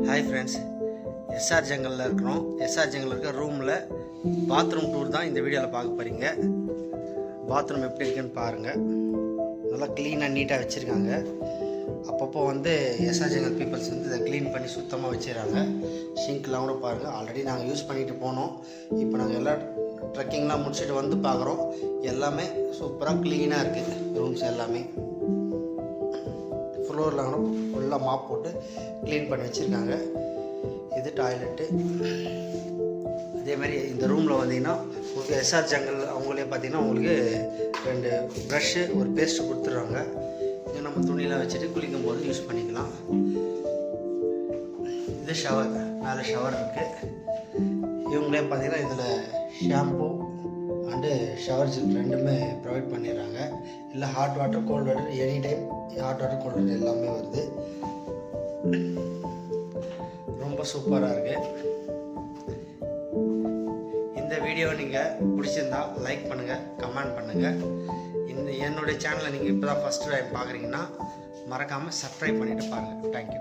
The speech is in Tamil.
ஹாய் ஃப்ரெண்ட்ஸ், எஸ்ஆர் ஜங்கலில் இருக்கிறோம். எஸ்ஆர் ஜங்கலில் இருக்கிற ரூமில் பாத்ரூம் டூர் தான் இந்த வீடியோவில் பார்க்க போகிறீங்க. பாத்ரூம் எப்படி இருக்குன்னு பாருங்கள். நல்லா க்ளீனாக நீட்டாக வச்சுருக்காங்க. அப்பப்போ எஸ்ஆர் ஜங்கல் பீப்புள்ஸ் இதை க்ளீன் பண்ணி சுத்தமாக வச்சுருக்காங்க. ஷிங்க்லாம் கூட பாருங்கள். ஆல்ரெடி நாங்கள் யூஸ் பண்ணிட்டு போனோம். இப்போ நாங்கள் எல்லா ட்ரெக்கிங்லாம் முடிச்சுட்டு பார்க்குறோம். எல்லாமே சூப்பராக க்ளீனாக இருக்குது. ரூம்ஸ் எல்லாமே ஃப்ளோரில் கூட ஃபுல்லாக மாப் போட்டு க்ளீன் பண்ணி வச்சுருக்காங்க. இது டாய்லெட்டு. அதே மாதிரி இந்த ரூமில் உங்களுக்கு எஸ்ஆர் ஜங்கல் அவங்களே பார்த்தீங்கன்னா உங்களுக்கு 2 ப்ரஷ்ஷு ஒரு பேஸ்ட்டு கொடுத்துட்றாங்க. இதை நம்ம துணியெலாம் வச்சுட்டு குளிக்கும் போது யூஸ் பண்ணிக்கலாம். இது ஷவர், மேலே ஷவர் இருக்குது. இவங்களே பார்த்தீங்கன்னா இதில் ஷாம்பு அண்டு ஷவர் ஜெல் ரெண்டுமே ப்ரொவைட் பண்ணிடுறாங்க. இல்லை hot water, cold water, any time hot water, cold water எல்லாமே வருது. ரொம்ப சூப்பராக இருக்குது. இந்த வீடியோ நீங்கள் பிடிச்சிருந்தா லைக் பண்ணுங்கள், கமெண்ட் பண்ணுங்கள். என்னுடைய சேனலை நீங்கள் இப்போ தான் ஃபஸ்ட் டைம் பார்க்குறீங்கன்னா மறக்காமல் சப்ஸ்கிரைப் பண்ணிவிட்டு பாருங்கள். தேங்க்யூ.